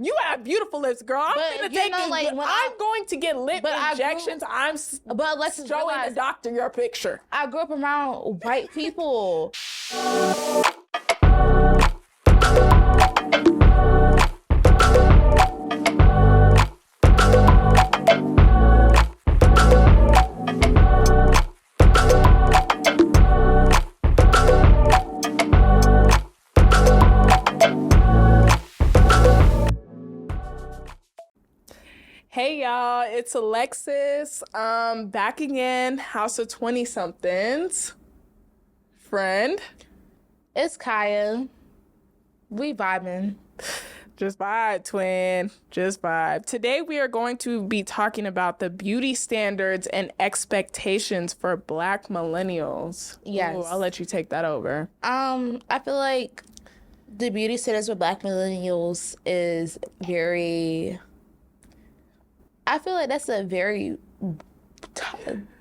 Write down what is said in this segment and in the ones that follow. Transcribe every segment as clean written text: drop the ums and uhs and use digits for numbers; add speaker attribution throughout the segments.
Speaker 1: You have beautiful lips, girl. I'm going to get lip injections. But let's showing the doctor your picture.
Speaker 2: I grew up around white people.
Speaker 1: Hey y'all, it's Alexis. Back again, House of 20-somethings. Friend.
Speaker 2: It's Kaya. We vibing.
Speaker 1: Just vibe, twin. Just vibe. Today we are going to be talking about the beauty standards and expectations for Black millennials.
Speaker 2: Yes.
Speaker 1: Ooh, I'll let you take that over.
Speaker 2: I feel like the beauty standards for Black millennials is very... I feel like that's a very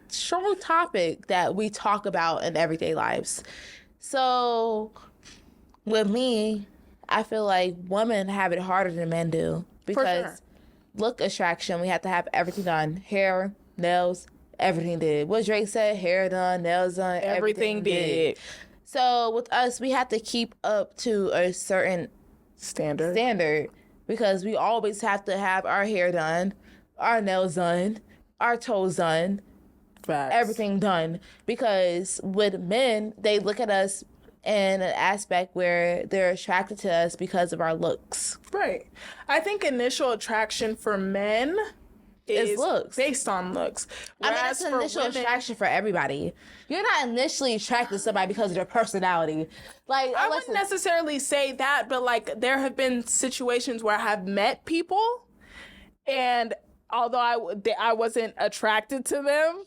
Speaker 2: strong topic that we talk about in everyday lives. So with me, I feel like women have it harder than men do because look attraction, we have to have everything done. Hair, nails, everything did. What Drake said, hair done, nails done, everything did. So with us, we have to keep up to a certain standard because we always have to have our hair done, our nails done, our toes done, everything done. Because with men, they look at us in an aspect where they're attracted to us because of our looks.
Speaker 1: Right. I think initial attraction for men is
Speaker 2: looks.
Speaker 1: Based on looks.
Speaker 2: That's initial attraction for everybody. You're not initially attracted to somebody because of their personality. Like
Speaker 1: I wouldn't necessarily say that, but like there have been situations where I have met people and although I wasn't attracted to them,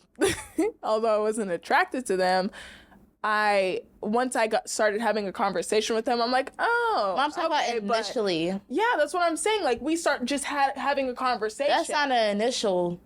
Speaker 1: once I started having a conversation with them, I'm like, oh.
Speaker 2: I'm talking about initially.
Speaker 1: Yeah, that's what I'm saying. Like we start just having a conversation.
Speaker 2: That's not an initial.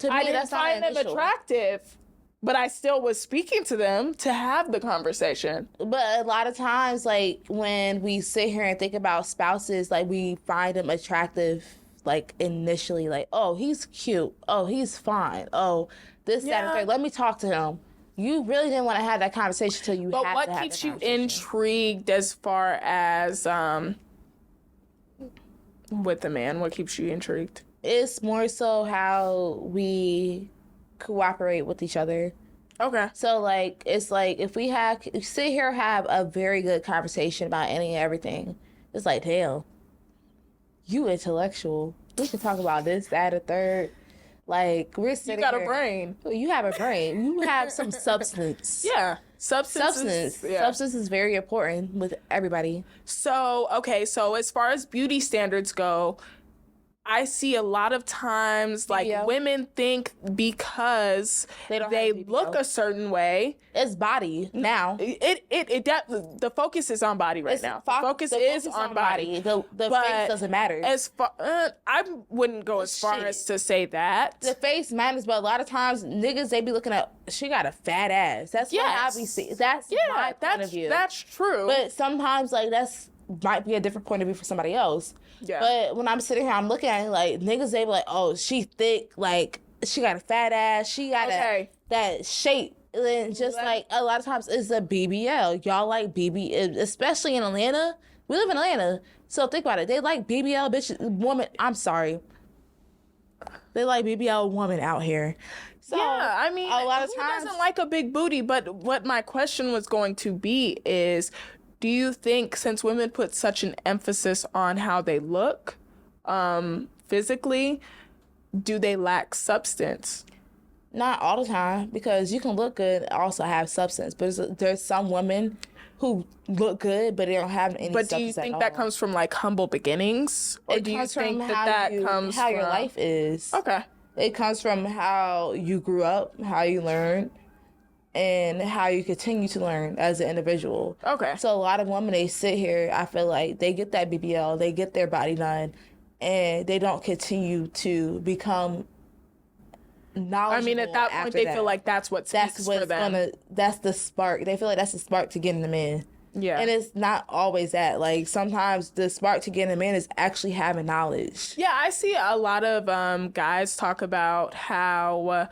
Speaker 2: To me,
Speaker 1: I didn't find them attractive, but I still was speaking to them to have the conversation.
Speaker 2: But a lot of times, like when we sit here and think about spouses, like we find them attractive. Like initially, like, oh, he's cute. Oh, he's fine. Oh, that, and third. Let me talk to him. You really didn't want to have that conversation till you had to have that conversation. But what keeps you
Speaker 1: intrigued as far as with the man? What keeps you intrigued?
Speaker 2: It's more so how we cooperate with each other.
Speaker 1: Okay.
Speaker 2: So like, it's like if we sit here have a very good conversation about any and everything, it's like, damn. You intellectual. We can talk about this, that, or third. Like, we're sitting
Speaker 1: You got
Speaker 2: here.
Speaker 1: A brain.
Speaker 2: You have a brain. You have some substance.
Speaker 1: Yeah. Substance
Speaker 2: is very important with everybody.
Speaker 1: So as far as beauty standards go, I see a lot of times like women think because they look a certain way.
Speaker 2: It's body now.
Speaker 1: The focus is on body now. The focus is on body.
Speaker 2: The face doesn't matter.
Speaker 1: As far I wouldn't go as far as to say that.
Speaker 2: The face matters, but a lot of times niggas they be looking at she got a fat ass. That's what I be seeing. That's my point of view.
Speaker 1: That's true.
Speaker 2: But sometimes like might be a different point of view for somebody else.
Speaker 1: Yeah.
Speaker 2: But when I'm sitting here, I'm looking at it like niggas. They be like, "Oh, she thick. Like she got a fat ass. She got that shape." And just like a lot of times, it's a BBL. Y'all like BBL, especially in Atlanta. We live in Atlanta, so think about it. They like BBL bitches, woman. I'm sorry. They like BBL woman out here. So,
Speaker 1: yeah, I mean,
Speaker 2: a lot of times,
Speaker 1: who doesn't like a big booty? But what my question was going to be is, do you think since women put such an emphasis on how they look physically, do they lack substance?
Speaker 2: Not all the time, because you can look good and also have substance. But there's some women who look good, but they don't have any substance.
Speaker 1: But do you think that comes from like humble beginnings? Or do you think that comes
Speaker 2: from how your life is?
Speaker 1: Okay.
Speaker 2: It comes from how you grew up, how you learned, and how you continue to learn as an individual.
Speaker 1: Okay.
Speaker 2: So a lot of women, they sit here, I feel like they get that BBL, they get their body done, and they don't continue to become knowledgeable.
Speaker 1: I mean, at that point, they feel like that's what speaks for them.
Speaker 2: That's the spark. They feel like that's the spark to getting them in.
Speaker 1: Yeah.
Speaker 2: And it's not always that. Like, sometimes the spark to getting a man is actually having knowledge.
Speaker 1: Yeah, I see a lot of guys talk about how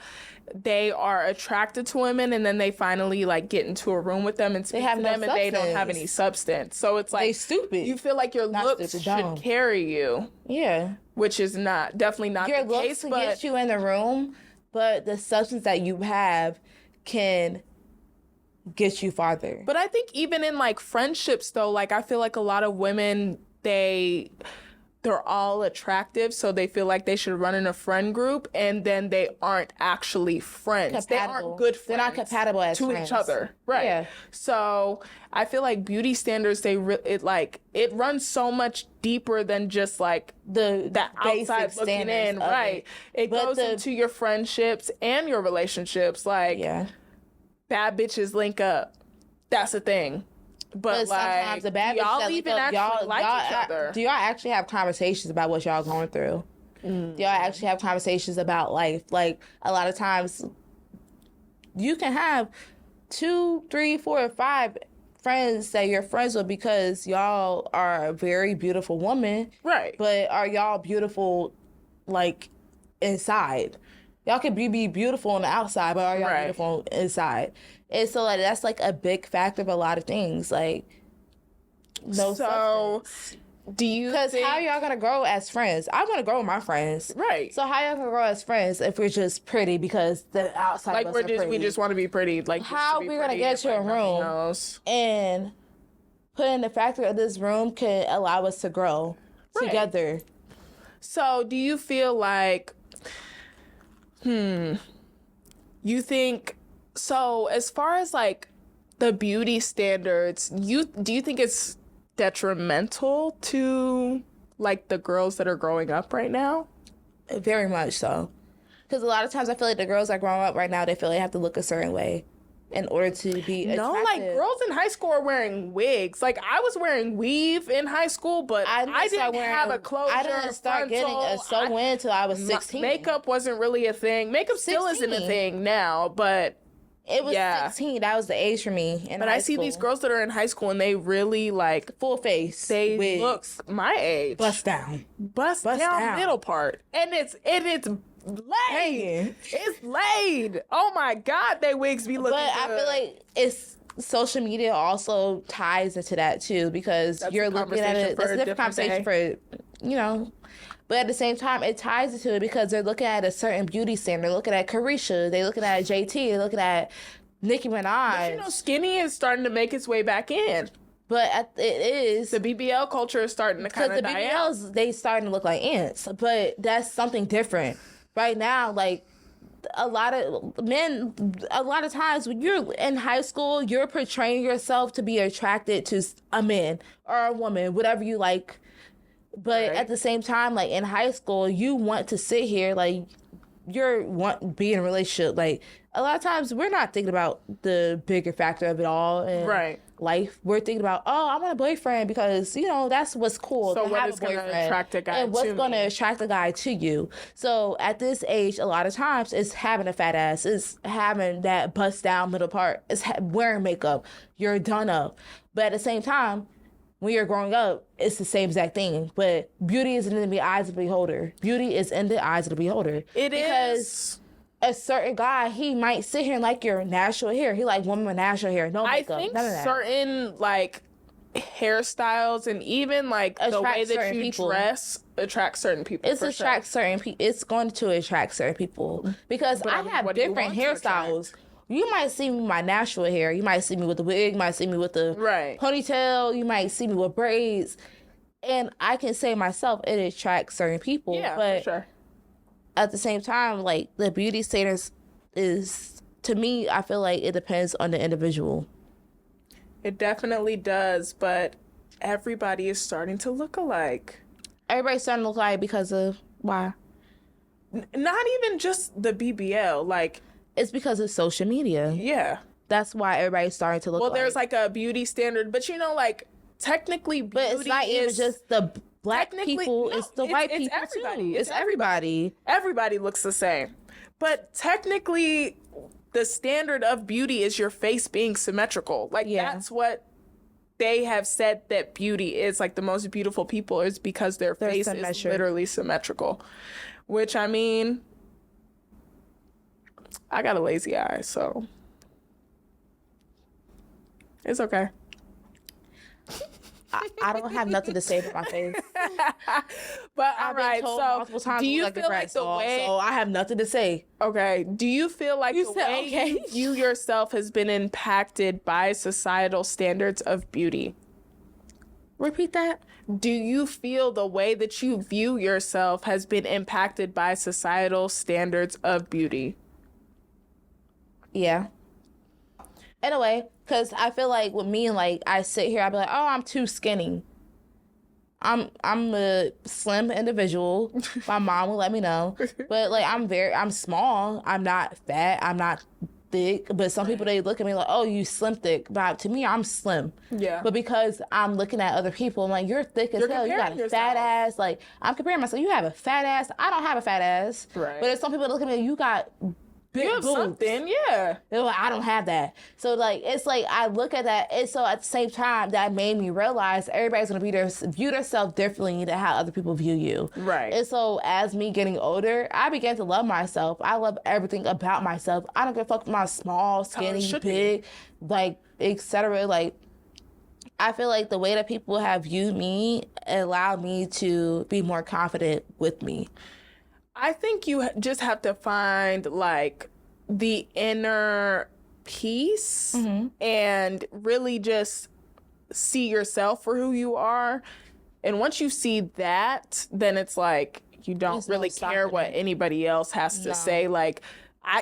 Speaker 1: they are attracted to women and then they finally like get into a room with them and speak to them and they don't have any substance. So it's like
Speaker 2: they stupid.
Speaker 1: You feel like your looks should carry you.
Speaker 2: Yeah.
Speaker 1: Which is definitely not
Speaker 2: your
Speaker 1: the case.
Speaker 2: Your looks can get you in the room, but the substance that you have can get you farther.
Speaker 1: But I think even in like friendships though, like I feel like a lot of women, they're all attractive, so they feel like they should run in a friend group, and then they aren't actually friends. Compatible. They aren't good friends.
Speaker 2: They're not compatible as
Speaker 1: to
Speaker 2: friends.
Speaker 1: Each other, right? Yeah. So I feel like beauty standards, it runs so much deeper than just like the outside looking in, right? It goes into your friendships and your relationships. Like, bad bitches link up. That's a thing. But like, sometimes the bad y'all even actually like each other.
Speaker 2: Do y'all actually have conversations about what y'all going through? Do y'all actually have conversations about life? Like, a lot of times you can have 2, 3, 4, or 5 friends that you're friends with because y'all are a very beautiful woman.
Speaker 1: Right.
Speaker 2: But are y'all beautiful, like, inside? Y'all can be beautiful on the outside, but are y'all beautiful inside? And so, like, that's, like, a big factor of a lot of things. Like, no substance.
Speaker 1: Do you
Speaker 2: Because how are y'all going to grow as friends? I want to grow with my friends.
Speaker 1: Right.
Speaker 2: So how y'all going to grow as friends if we're just pretty because the outside
Speaker 1: like, we just want to be pretty. Like,
Speaker 2: how we going to get to a room and put in the factor of this room can allow us to grow together.
Speaker 1: So do you feel like, you think... So as far as like the beauty standards, do you think it's detrimental to like the girls that are growing up right now?
Speaker 2: Very much so. Because a lot of times I feel like the girls that grow up right now, they feel they have to look a certain way in order to be attractive.
Speaker 1: No, like girls in high school are wearing wigs. Like I was wearing weave in high school, but I didn't have a closure.
Speaker 2: I didn't start getting a sew-in until I was 16.
Speaker 1: Makeup wasn't really a thing. Makeup still isn't a thing now, but...
Speaker 2: It was 16. That was the age for me.
Speaker 1: But I see these girls that are in high school and they really like
Speaker 2: full face.
Speaker 1: They look my age.
Speaker 2: Bust down,
Speaker 1: middle part, and it's laid. It's laid. Oh my God, they wigs be looking. But
Speaker 2: good. I feel like it's social media also ties into that too because you're looking at it. That's a different conversation for But at the same time, it ties into it because they're looking at a certain beauty standard. They're looking at Carisha. They're looking at JT. They're looking at Nicki Minaj.
Speaker 1: But skinny is starting to make its way back in.
Speaker 2: But it is.
Speaker 1: The BBL culture is starting to kind of die out.
Speaker 2: Because the BBLs, they starting to look like ants. But that's something different. Right now, like, a lot of times when you're in high school, you're portraying yourself to be attracted to a man or a woman, whatever you like. But at the same time, like in high school, you want to sit here, like be in a relationship. Like a lot of times we're not thinking about the bigger factor of it all in life. We're thinking about, I want a boyfriend because, that's what's cool.
Speaker 1: So what is going to attract a guy
Speaker 2: and what's going to attract a guy to you. So at this age, a lot of times it's having a fat ass. It's having that bust down middle part. It's wearing makeup. You're done up. But at the same time, when you're growing up, it's the same exact thing. But beauty isn't in the eyes of the beholder. Beauty is in the eyes of the beholder.
Speaker 1: Because
Speaker 2: a certain guy, he might sit here and like your natural hair. He like women with natural hair, no makeup,
Speaker 1: I think
Speaker 2: none of that.
Speaker 1: Certain like hairstyles and even like the way that you dress attracts certain people.
Speaker 2: It's certain people. It's going to attract certain people because I have different hairstyles. You might see me with my natural hair. You might see me with the wig. You might see me with the ponytail. You might see me with braids. And I can say myself, it attracts certain people.
Speaker 1: Yeah,
Speaker 2: but
Speaker 1: for sure.
Speaker 2: At the same time, like the beauty standards is, to me, I feel like it depends on the individual.
Speaker 1: It definitely does, but everybody is starting to look alike.
Speaker 2: Everybody's starting to look alike because of why?
Speaker 1: Not even just the BBL, like...
Speaker 2: It's because of social media.
Speaker 1: Yeah.
Speaker 2: That's why everybody's starting to look
Speaker 1: Well, there's like a beauty standard, but like technically beauty is... But it's not even
Speaker 2: just the black people, it's the white people
Speaker 1: everybody.
Speaker 2: Too. It's everybody.
Speaker 1: Everybody looks the same. But technically, the standard of beauty is your face being symmetrical. Like, that's what they have said that beauty is like the most beautiful people is because their face is literally symmetrical. Which, I mean, I got a lazy eye, so it's okay.
Speaker 2: I don't have nothing to say about my face.
Speaker 1: But all right, so do you feel like the way...
Speaker 2: So I have nothing to say.
Speaker 1: Okay. Do you feel like the way you yourself has been impacted by societal standards of beauty?
Speaker 2: Repeat that.
Speaker 1: Do you feel the way that you view yourself has been impacted by societal standards of beauty?
Speaker 2: Yeah. In a way, because I feel like with me, like, I sit here, I be like, oh, I'm too skinny. I'm a slim individual. My mom will let me know. But, like, I'm small. I'm not fat. I'm not thick. But some people, they look at me like, oh, you slim thick. But to me, I'm slim.
Speaker 1: Yeah.
Speaker 2: But because I'm looking at other people, I'm like, you're thick as hell. You got a fat ass. Like, I'm comparing myself. You have a fat ass. I don't have a fat ass.
Speaker 1: Right.
Speaker 2: But there's some people that look at me, you got...
Speaker 1: You have something, yeah.
Speaker 2: They're like, I don't have that. So, like, it's like, I look at that, and so at the same time, that made me realize everybody's going to view themselves differently than how other people view you.
Speaker 1: Right.
Speaker 2: And so, as me getting older, I began to love myself. I love everything about myself. I don't give a fuck with my small, skinny, big, like, etc. Like, I feel like the way that people have viewed me allowed me to be more confident with me.
Speaker 1: I think you just have to find, like, the inner peace and really just see yourself for who you are. And once you see that, then it's like you don't really care what anybody else has to say. Like,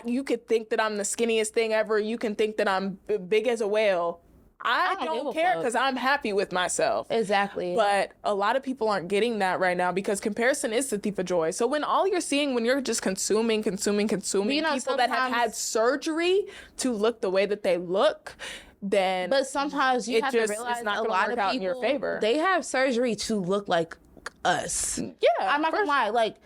Speaker 1: you could think that I'm the skinniest thing ever. You can think that I'm big as a whale. I don't care because I'm happy with myself.
Speaker 2: Exactly.
Speaker 1: But a lot of people aren't getting that right now because comparison is the thief of joy. So when all you're seeing, when you're just consuming people that have had surgery to look the way that they look, then
Speaker 2: but sometimes you have to realize a lot of people,
Speaker 1: in your favor.
Speaker 2: They have surgery to look like us.
Speaker 1: Yeah.
Speaker 2: I'm not gonna lie. Like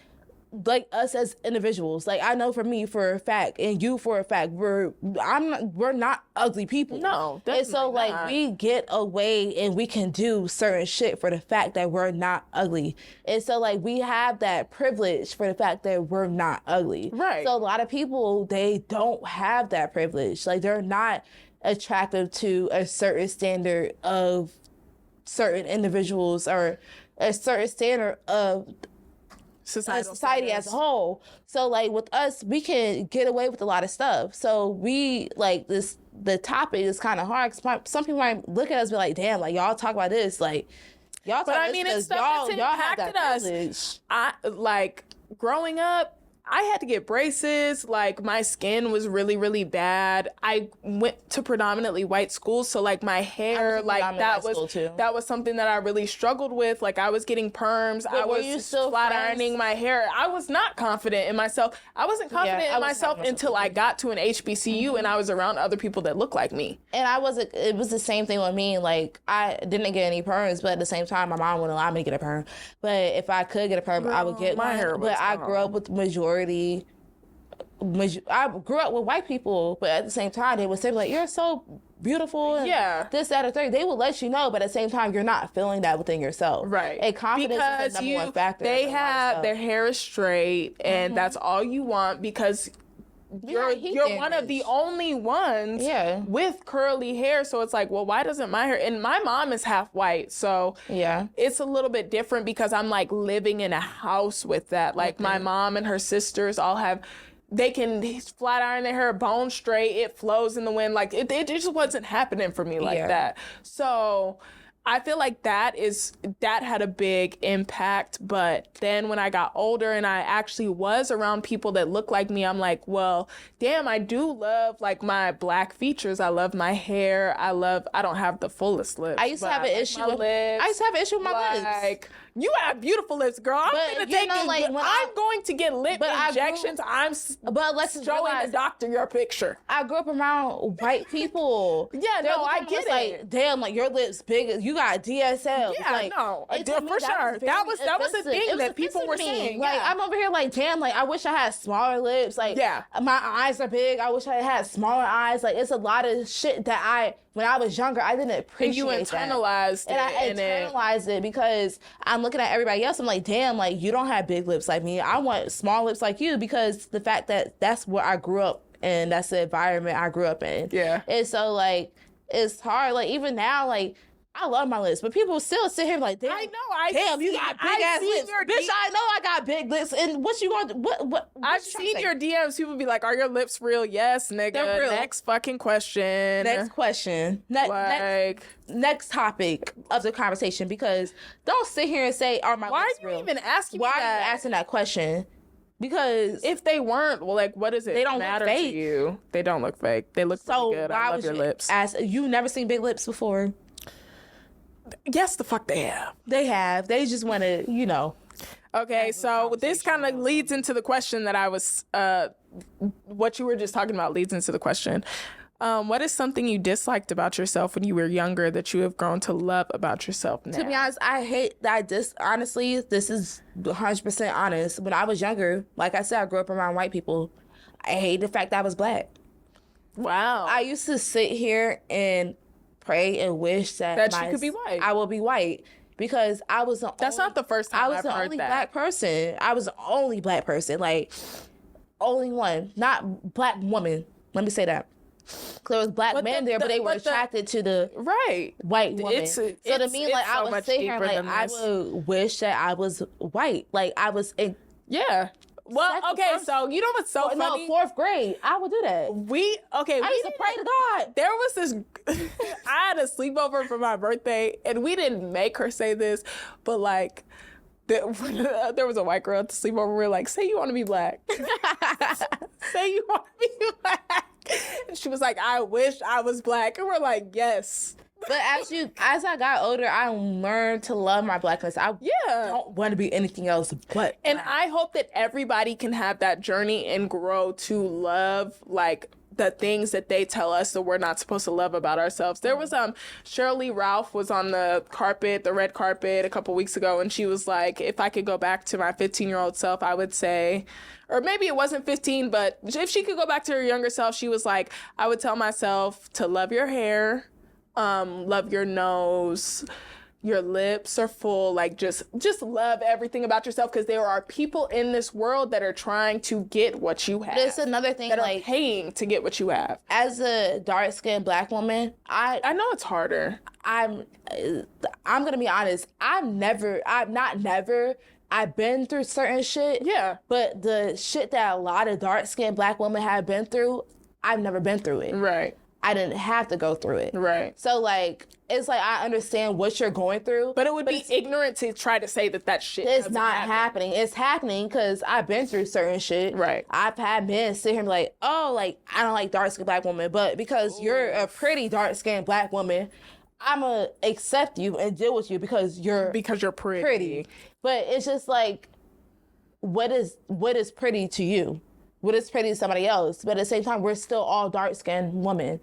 Speaker 2: us as individuals, like I know for me for a fact, and you for a fact, we're not ugly people.
Speaker 1: No, definitely
Speaker 2: and so like
Speaker 1: not.
Speaker 2: We get away and we can do certain shit for the fact that we're not ugly, and so like we have that privilege for the fact that we're not ugly.
Speaker 1: Right.
Speaker 2: So a lot of people, they don't have that privilege. Like they're not attractive to a certain standard of certain individuals or a certain standard of society as a whole. So like with us, we can get away with a lot of stuff. So we like the topic is kind of hard because some people might look at us and be like, damn, like y'all talk about this, like y'all talk about this,
Speaker 1: it's stuff that's impacted us. I like growing up, I had to get braces. Like my skin was really, really bad. I went to predominantly white schools, so like my hair, like that was something that I really struggled with. Like I was getting perms. I was flat ironing my hair. I was not confident in myself. I wasn't confident in myself until I got to an HBCU and I was around other people that looked like me.
Speaker 2: And it was the same thing with me. Like I didn't get any perms, but at the same time, my mom wouldn't allow me to get a perm. But if I could get a perm, I would get
Speaker 1: my hair.
Speaker 2: But I grew up with the majority. I grew up with white people, but at the same time, they would say like, "You're so beautiful," and this, that, or third. They will let you know, but at the same time, you're not feeling that within yourself,
Speaker 1: right?
Speaker 2: And confidence is the number one factor.
Speaker 1: They have their hair is straight, and that's all you want because you're one of the only ones with curly hair. So it's like, well, why doesn't my hair? And my mom is half white, so it's a little bit different because I'm like living in a house with that. Like my mom and her sisters all have. They can flat iron their hair, bone straight, it flows in the wind. Like it just wasn't happening for me like that. So I feel like that had a big impact. But then when I got older and I actually was around people that look like me, I'm like, well, damn, I do love like my black features. I love my hair. I don't have the fullest lips.
Speaker 2: I used to have an issue with my lips.
Speaker 1: Like, you have beautiful lips, girl. I'm going to get lip injections. But let's showing the doctor your picture.
Speaker 2: I grew up around white people.
Speaker 1: I get it.
Speaker 2: Like, damn, like your lips big. You got DSL.
Speaker 1: Yeah,
Speaker 2: like,
Speaker 1: for sure. That was a thing that people were saying.
Speaker 2: Like I'm over here like, damn, like I wish I had smaller lips. Like my eyes are big. I wish I had smaller eyes. Like it's a lot of shit that I when I was younger, I didn't appreciate
Speaker 1: that. And you internalized
Speaker 2: it. And I internalized it because I'm looking at everybody else. I'm like, damn, like, you don't have big lips like me. I want small lips like you, because the fact that that's where I grew up and that's the environment I grew up in.
Speaker 1: Yeah.
Speaker 2: And so, like, it's hard. Like, even now, like, I love my lips, but people still sit here like, damn, you got big ass lips. Bitch, I know I got big lips. And what you going to, what
Speaker 1: I've seen your DMs. People be like, are your lips real? Yes, nigga. They're real. Next fucking question.
Speaker 2: Next topic of the conversation, because don't sit here and say, are my lips real?
Speaker 1: Why are you even asking me
Speaker 2: that?
Speaker 1: Why
Speaker 2: are you asking that question? Because
Speaker 1: if they weren't, well, like, what does it matter to you? They don't look fake. They look pretty good. I love your lips.
Speaker 2: You never seen big lips before?
Speaker 1: Yes, the fuck they have.
Speaker 2: They have. They just want to, you know.
Speaker 1: Okay, so this kind of leads into the question that I was, what you were just talking about leads into the question. What is something you disliked about yourself when you were younger that you have grown to love about yourself now?
Speaker 2: To be honest, I hate that. Honestly, this is 100% honest. When I was younger, like I said, I grew up around white people. I hate the fact that I was black.
Speaker 1: Wow.
Speaker 2: I used to sit here and pray and wish that
Speaker 1: you could be white.
Speaker 2: I will be white, because I was
Speaker 1: That's not the first time I've heard that.
Speaker 2: I was the only black person. I was the only black person, like, only one, not black woman. Let me say that. There was black men there, but they were attracted to the white woman. So to me, like, I would sit here and, like, I would wish that I was white. Like, I was in...
Speaker 1: Yeah. Well, okay, so you know what's so funny?
Speaker 2: No, 4th grade, I would do that.
Speaker 1: I used to
Speaker 2: pray to God.
Speaker 1: There was this, I had a sleepover for my birthday, and we didn't make her say this, but, like, there was a white girl at the sleepover. We were like, say you want to be black. Say you want to be black. And she was like, I wish I was black. And we're like, yes.
Speaker 2: But as I got older, I learned to love my blackness. I don't want to be anything else but.
Speaker 1: And I hope that everybody can have that journey and grow to love, like, the things that they tell us that we're not supposed to love about ourselves. There was Shirley Ralph was on the red carpet a couple weeks ago, and she was like, if I could go back to my 15-year-old self, I would say, or maybe it wasn't 15, but if she could go back to her younger self, she was like, I would tell myself to love your hair, love your nose, your lips are full, like, just love everything about yourself, because there are people in this world that are trying to get what you have.
Speaker 2: It's another thing,
Speaker 1: that
Speaker 2: like,
Speaker 1: are paying to get what you have.
Speaker 2: As a dark-skinned black woman,
Speaker 1: I know it's harder.
Speaker 2: I'm gonna be honest. I've been through certain shit.
Speaker 1: Yeah.
Speaker 2: But the shit that a lot of dark-skinned black women have been through, I've never been through it.
Speaker 1: Right.
Speaker 2: I didn't have to go through it.
Speaker 1: Right.
Speaker 2: So, like, it's like, I understand what you're going through.
Speaker 1: But it would be ignorant to try to say that shit
Speaker 2: is not happening. It's happening because I've been through certain shit.
Speaker 1: Right.
Speaker 2: I've had men sit here and be like, oh, like, I don't like dark-skinned black women. But because you're a pretty dark-skinned black woman, I'm going to accept you and deal with you because you're pretty. But it's just like, what is pretty to you? What is pretty to somebody else? But at the same time, we're still all dark-skinned women.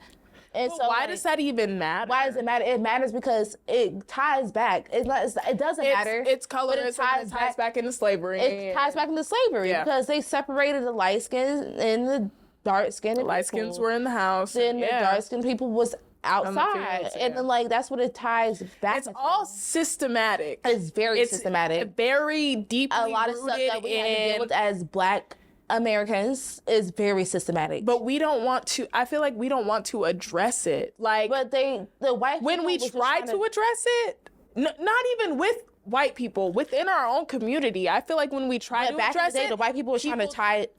Speaker 2: And
Speaker 1: so why does that even matter?
Speaker 2: Why does it matter? It matters because it ties back. It doesn't matter.
Speaker 1: It's colorism. It ties back into slavery.
Speaker 2: It ties back into slavery because they separated the light skin and the dark skin.
Speaker 1: The light skins were in the house.
Speaker 2: Then the dark skinned people was outside. And then, like, that's what it ties back.
Speaker 1: It's all systematic.
Speaker 2: It's very systematic.
Speaker 1: Very deeply
Speaker 2: a lot of stuff that we have to deal with as Black Americans is very systematic.
Speaker 1: But we don't want to, I feel like we don't want to address it. Like,
Speaker 2: but the white
Speaker 1: when we try to address it, not even with white people, within our own community, I feel like when we try to address it,
Speaker 2: the white people were trying to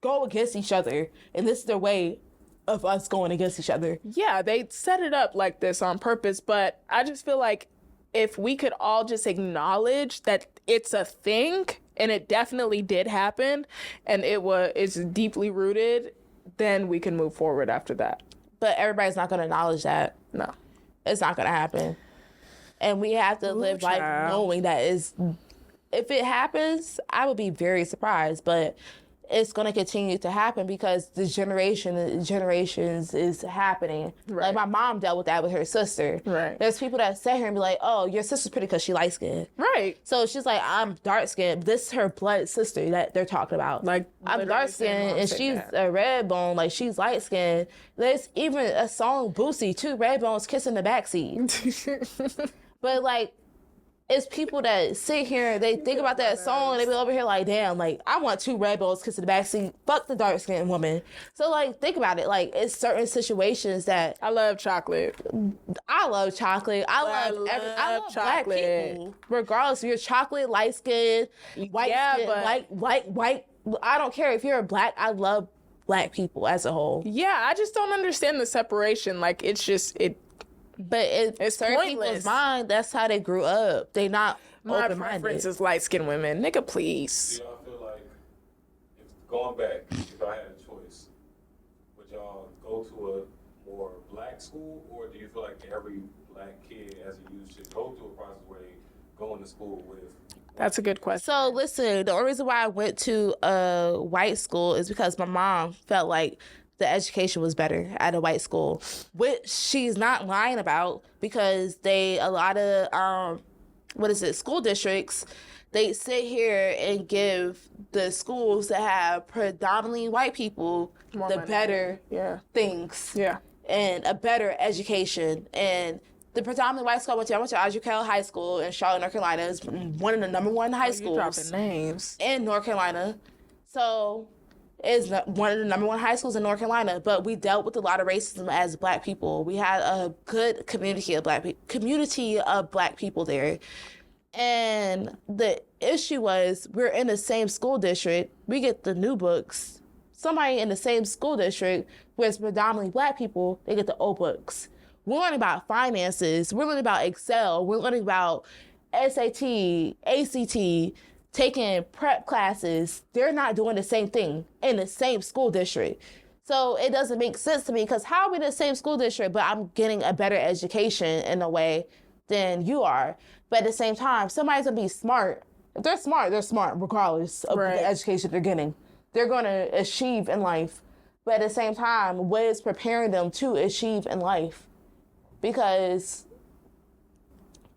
Speaker 2: go against each other, and this is their way of us going against each other.
Speaker 1: Yeah, they set it up like this on purpose, but I just feel like if we could all just acknowledge that it's a thing, and it definitely did happen, and it's deeply rooted, then we can move forward after that.
Speaker 2: But everybody's not going to acknowledge that.
Speaker 1: No.
Speaker 2: It's not going to happen. And we have to live life knowing that if it happens, I would be very surprised. But it's going to continue to happen because the generations is happening.
Speaker 1: Right.
Speaker 2: Like, my mom dealt with that with her sister.
Speaker 1: Right.
Speaker 2: There's people that sit here and be like, oh, your sister's pretty because she light skinned.
Speaker 1: Right.
Speaker 2: So she's like, I'm dark skinned. This is her blood sister that they're talking about.
Speaker 1: Like,
Speaker 2: I'm dark skinned and she's a red bone. Like, she's light skinned. There's even a song, Boosie, 2 red bones kissing the backseat. But, like, it's people that sit here, they think about that song, and they be over here like, damn, like, I want 2 red bones kissing the backseat. Fuck the dark-skinned woman. So, like, think about it. Like, it's certain situations that...
Speaker 1: I love chocolate.
Speaker 2: I love chocolate. I love chocolate. Black people. Regardless if you're chocolate, light-skinned, white-skinned, white. I don't care if you're black. I love black people as a whole.
Speaker 1: Yeah, I just don't understand the separation. Like, it's just...
Speaker 2: But it's certain
Speaker 1: pointless.
Speaker 2: People's mind, that's how they grew up. They not open-minded.
Speaker 1: My preference is light-skinned women. Nigga, please.
Speaker 3: Do y'all feel like, if going back, if I had a choice, would y'all go to a more black school, or do you feel like every black kid as a youth should go through a process where they go into school with...
Speaker 1: That's a good question.
Speaker 2: So, listen, the only reason why I went to a white school is because my mom felt like the education was better at a white school, which she's not lying about, because a lot of school districts, they sit here and give the schools that have predominantly white people more the money. Better things and a better education. And the predominantly white school I went to Azukel High School in Charlotte, North Carolina. It's one of the number one high schools.
Speaker 1: Dropping names.
Speaker 2: In North Carolina. So... is one of the number one high schools in North Carolina, but we dealt with a lot of racism as black people. We had a good community of black people there. And the issue was, we're in the same school district. We get the new books. Somebody in the same school district with predominantly black people, they get the old books. We're learning about finances. We're learning about Excel. We're learning about SAT, ACT, taking prep classes. They're not doing the same thing in the same school district. So it doesn't make sense to me, because how are we in the same school district, but I'm getting a better education in a way than you are? But at the same time, somebody's gonna be smart. If they're smart regardless of the education they're getting. They're gonna achieve in life. But at the same time, what is preparing them to achieve in life? Because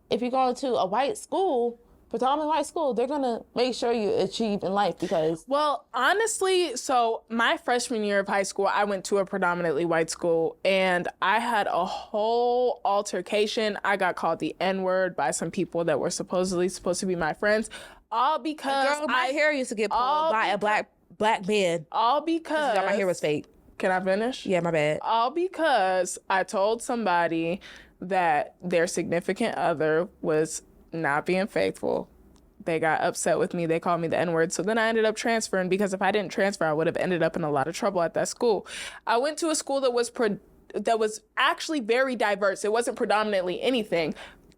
Speaker 2: if you're going to a white school, predominantly white school, they're going to make sure you achieve in life because...
Speaker 1: Well, honestly, so my freshman year of high school, I went to a predominantly white school, and I had a whole altercation. I got called the N-word by some people that were supposed to be my friends, all because...
Speaker 2: Girl, my hair used to get pulled by a black man.
Speaker 1: All because...
Speaker 2: My hair was fake.
Speaker 1: Can I finish?
Speaker 2: Yeah, my bad.
Speaker 1: All because I told somebody that their significant other was not being faithful. They got upset with me. They called me the N-word. So then I ended up transferring, because if I didn't transfer, I would have ended up in a lot of trouble at that school. I went to a school that was actually very diverse. It wasn't predominantly anything,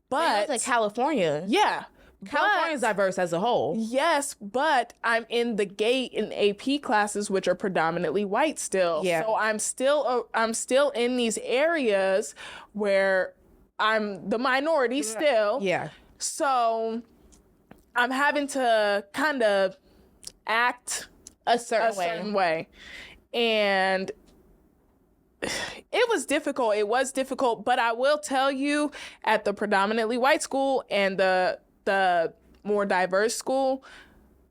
Speaker 1: but...
Speaker 2: It was like California.
Speaker 1: Yeah.
Speaker 2: California's diverse as a whole.
Speaker 1: Yes, but I'm in the GATE and AP classes, which are predominantly white still.
Speaker 2: Yeah.
Speaker 1: So I'm still in these areas where I'm the minority still.
Speaker 2: Yeah.
Speaker 1: So I'm having to kind of act
Speaker 2: a certain way.
Speaker 1: And it was difficult. It was difficult, but I will tell you, at the predominantly white school and the more diverse school,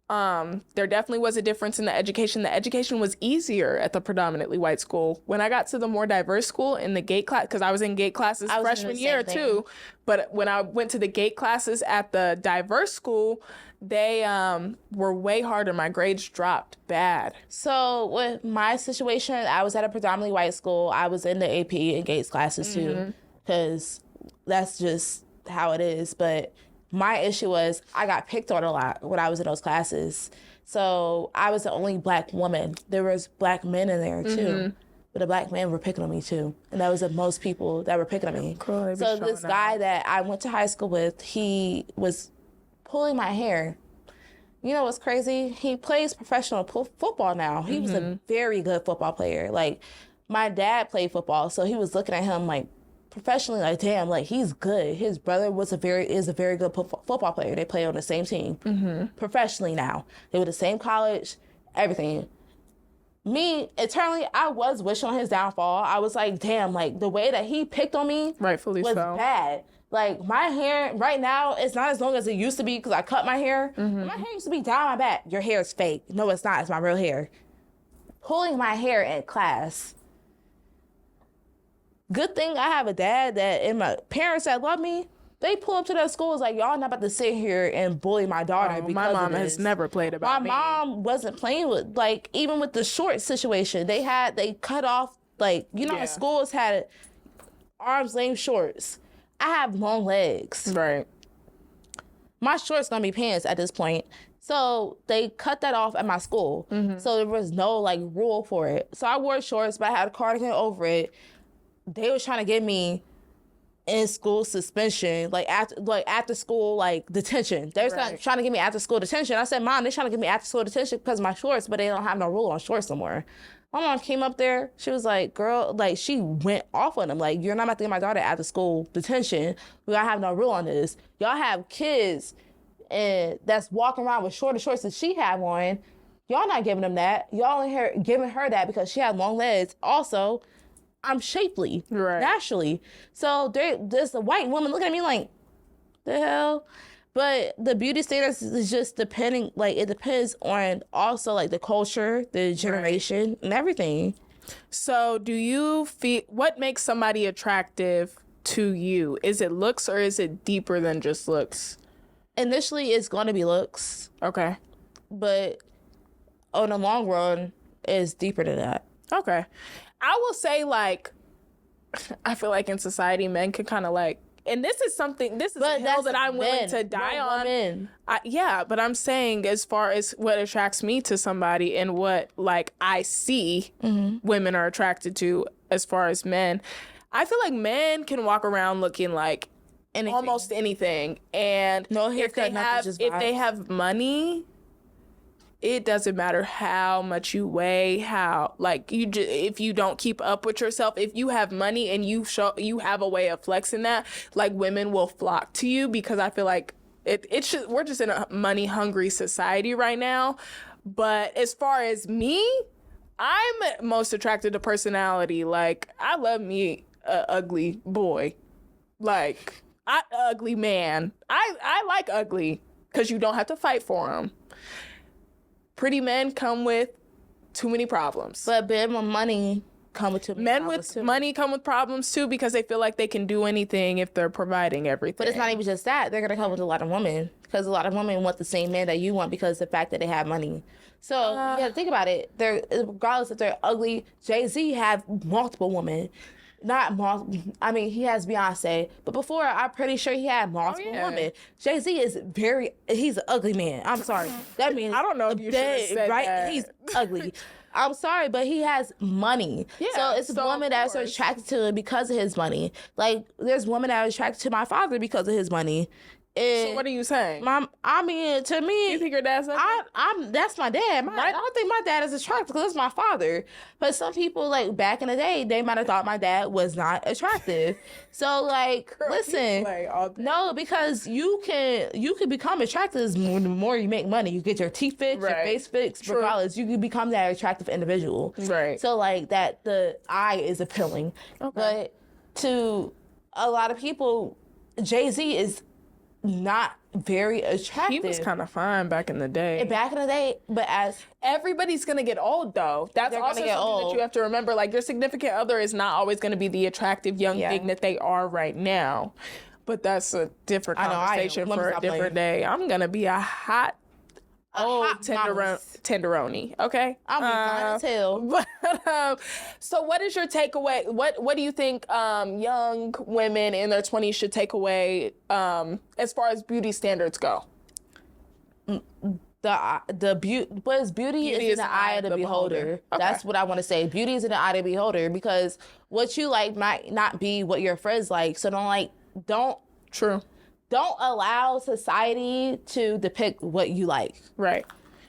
Speaker 1: there definitely was a difference in the education. The education was easier at the predominantly white school. When I got to the more diverse school in the GATE class, because I was in GATE classes freshman year too, but when I went to the GATE classes at the diverse school, they were way harder. My grades dropped bad.
Speaker 2: So with my situation, I was at a predominantly white school. I was in the AP and GATE classes too, because that's just how it is. But my issue was I got picked on a lot when I was in those classes. So I was the only black woman. There was black men in there too. But the black men were picking on me too. And that was the most people that were picking on me.
Speaker 1: Cool,
Speaker 2: so this guy that I went to high school with, he was pulling my hair. You know what's crazy? He plays professional football now. He was a very good football player. Like, my dad played football, so he was looking at him like, professionally, like, damn, like, he's good. His brother is a very good football player. They play on the same team professionally now. They were the same college, everything. Me, internally, I was wishing on his downfall. I was like, damn, like, the way that he picked on me
Speaker 1: rightfully
Speaker 2: was
Speaker 1: so
Speaker 2: bad. Like, my hair right now, it's not as long as it used to be because I cut my hair. My hair used to be down my back. Your hair is fake. No, it's not. It's my real hair. Pulling my hair in class. Good thing I have a dad and my parents that love me. They pull up to their schools like, y'all not about to sit here and bully my daughter because
Speaker 1: my mom has never played about me.
Speaker 2: My mom wasn't playing with, like, even with the short situation. They cut off, like, you know, schools had arms length shorts. I have long legs.
Speaker 1: Right.
Speaker 2: My shorts gonna be pants at this point. So they cut that off at my school. So there was no, like, rule for it. So I wore shorts, but I had a cardigan over it. They was trying to get me in school suspension, after school, like, detention. They were trying to get me after school detention. I said, Mom, they're trying to get me after school detention because of my shorts, but they don't have no rule on shorts no more. My mom came up there. She was like, girl, like, she went off on them. Like, you're not about to get my daughter after school detention. We don't have no rule on this. Y'all have kids and that's walking around with shorter shorts that she have on. Y'all not giving them that. Y'all only giving her that because she had long legs. Also, I'm shapely, naturally. So there's a white woman looking at me like, the hell? But the beauty standards is just depending, like, it depends on also, like, the culture, the generation, and everything.
Speaker 1: So do you feel, what makes somebody attractive to you? Is it looks or is it deeper than just looks?
Speaker 2: Initially, it's going to be looks.
Speaker 1: Okay.
Speaker 2: But on the long run, it's deeper than that. Okay.
Speaker 1: I will say, like, I feel like in society, men can kind of, like, and this is a hill that I'm willing to die on. But I'm saying as far as what attracts me to somebody and what, like, I see women are attracted to as far as men, I feel like men can walk around looking like almost anything. And if they have money, it doesn't matter how much you weigh, if you don't keep up with yourself, if you have money and you have a way of flexing that, like, women will flock to you because I feel like we're just in a money hungry society right now. But as far as me, I'm most attracted to personality. Like, I love me a ugly boy, like ugly man. I like ugly because you don't have to fight for them. Pretty men come with too many problems.
Speaker 2: But men with money come with too many problems.
Speaker 1: Men with money come with problems too because they feel like they can do anything if they're providing everything.
Speaker 2: But it's not even just that. They're going to come with a lot of women because a lot of women want the same man that you want because of the fact that they have money. So you got to think about it. Regardless if they're ugly, Jay-Z have multiple women. He has Beyonce, but before, I'm pretty sure he had multiple women. Jay-Z he's an ugly man. I'm sorry. That means
Speaker 1: I don't know if you should have said that.
Speaker 2: He's ugly. I'm sorry, but he has money. Yeah, so it's women that are attracted to him because of his money. Like, there's women that are attracted to my father because of his money.
Speaker 1: So what are you saying?
Speaker 2: To me,
Speaker 1: you think your dad's ugly?
Speaker 2: That's my dad. I don't think my dad is attractive because it's my father. But some people, like, back in the day, they might have thought my dad was not attractive. So, like, girl, listen, no, because you can become attractive the more you make money. You get your teeth fixed, your face fixed, regardless. You can become that attractive individual. Right. So, like, that the eye is appealing. Okay. But to a lot of people, Jay-Z is not very attractive.
Speaker 1: He was kind of fine back in the day.
Speaker 2: But as
Speaker 1: everybody's gonna get old, though. That's also something that you have to remember. Like, your significant other is not always going to be the attractive young thing that they are right now. But that's a different conversation for a different day. I'm gonna be a hot tenderoni, okay?
Speaker 2: I'll be fine as hell.
Speaker 1: But, so what is your takeaway? What do you think young women in their 20s should take away as far as beauty standards go?
Speaker 2: Beauty is in the eye of the beholder. Okay. That's what I want to say. Beauty is in the eye of the beholder because what you like might not be what your friends like. So don't allow society to depict what you like. Right.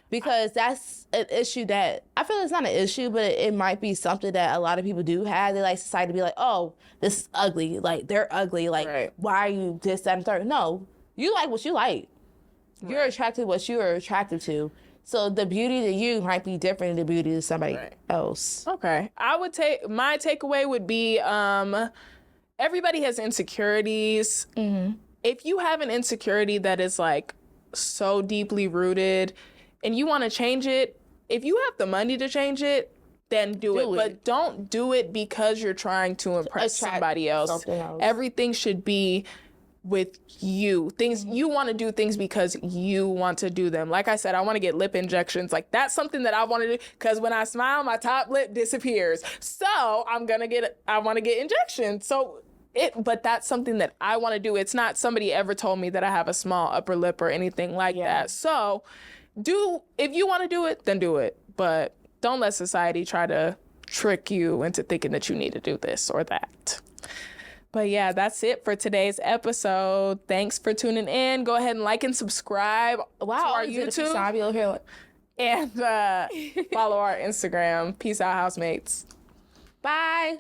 Speaker 2: Because that's an issue that, I feel it's not an issue, but it might be something that a lot of people do have. They like society to be like, oh, this is ugly. Like, they're ugly. Like, why are you this, that, and third? No, you like what you like. You're attracted to what you are attracted to. So the beauty to you might be different than the beauty to somebody else.
Speaker 1: Okay. My takeaway would be everybody has insecurities. Mm-hmm. If you have an insecurity that is like so deeply rooted and you want to change it, if you have the money to change it, then do it. But don't do it because you're trying to impress somebody else. Everything should be with you. You want to do things because you want to do them. Like I said, I want to get lip injections. Like that's something that I want to do because when I smile, my top lip disappears. So I want to get injections. But that's something that I want to do. It's not somebody ever told me that I have a small upper lip or anything like that. So if you want to do it, then do it. But don't let society try to trick you into thinking that you need to do this or that. But yeah, that's it for today's episode. Thanks for tuning in. Go ahead and like and subscribe to our YouTube. And follow our Instagram. Peace out, housemates.
Speaker 2: Bye.